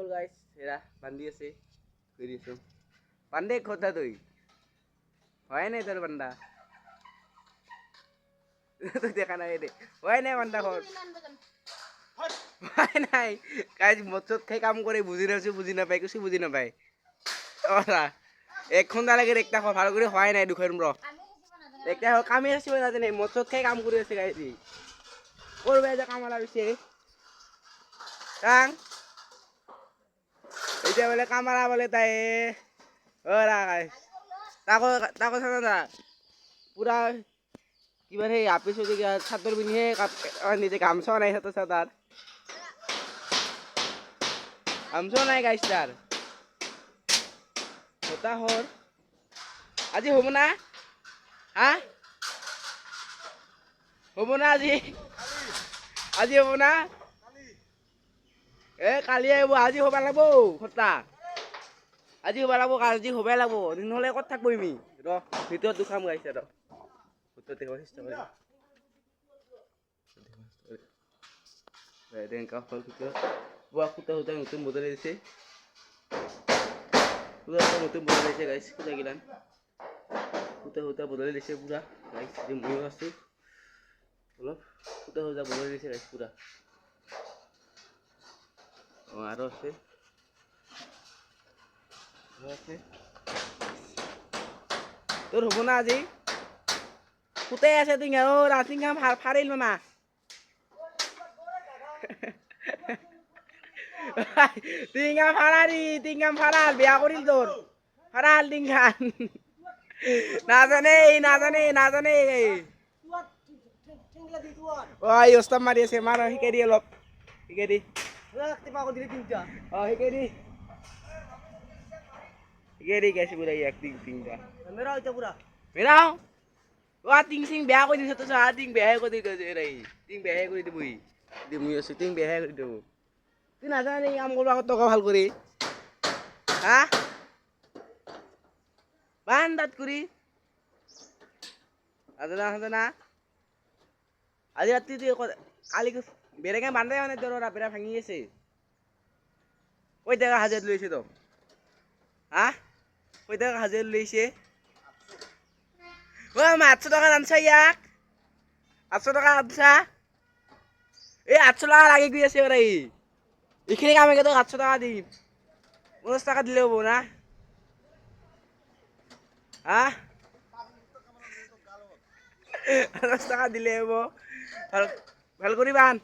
গ'ল গাইছ এৰা বান্ধি আছে কৰি দিছোঁ বান্ধে কথা তুই হয় নাই তোৰ বান্ধা তুই দেখা নাই দে হয় নাই বান্ধা ঘৰ হয় নাই গাইছ মদ চদ খাই কাম করে বুঝি নাছো বুঝি নাপায় কিছু বুঝি নাপায় ওরা 1 ঘন্টা লাগে একটা ভালো করে হয় নাই দুখের র একটা কামে আসিব না জানে মদ চদ খাই কাম করে আছে গাইছ করবে যে কামালা হইছে কাং এইটা বলে কামালা বলে তাই ওরা গাইছ তাকো তাকো না পুরা কিবার হে আপিস হয়ে গিয়া ছাত্র বিনিয়ে নিজে গামছা নাই হাতে সাদার গামছা নাই গাইছ তার হতা হর আজি হব না হ্যাঁ হব না আজি আজি হব না এ কালি আইব আজি হবা লাগবো হতা আজি হবা লাগবো আজি হবাই লাগবো নহলে কত থাকবো আমি র ভিতৰত দুখাম গাইছে ৰ ভিতৰত দেখাব চেষ্টা কৰিম দেখা ফল ভিতৰত বুয়া কুটা হুতা নতুন বদলে দিছে পুরা নতুন বদলে দিছে গাইস কুটা গিলান কুটা হুতা বদলে দিছে পুরা গাইস যে মই আছো অলপ কুটা হুতা বদলে দিছে গাইস পুরা ও আরো আছে তোর হবো না আজি কোথায় আছে তুই ও রাতি কাম ফারিল মামা টিঙ্গা ফারারি টিঙ্গা ফারাল বিয়া করিল তোর ফারাল টিঙ্গান না জানে ওই ওস্তাদ মারি আছে মার শিকাই দি অলপ শিকাই দি শিকাই দি গেরি গেছে পুরা একদিন তিনটা মেরা হইতা পুরা মেরাও ওয়া তিং সিং বেয়া কই দিছ তো সা তিং বেয়া কই দিছ রে তিং বেয়া কই দিবই দিমুই আছে তিং বেয়া কই দেব তুই না জানি কাম করবা কত ভাল করে হ্যাঁ বান্দাত করি আদনা আজি রাত্রি তুই কালি বেরেকে বান্দাই মানে তোর বেড়া ভাঙি আছে কই টাকা হাজার লইছে তো হ্যাঁ কই টাকা হাজার লইছে ও 800 টাকা আনছা ইয়াক 800 টাকা আনছা এই 800 টাকা লাগে গই আছে ওরা এখানে কামে তো 800 টাকা দিই 50 টাকা দিলে হবো না হ্যাঁ 50 টাকা দিলে হবো ভাল ভাল করি বান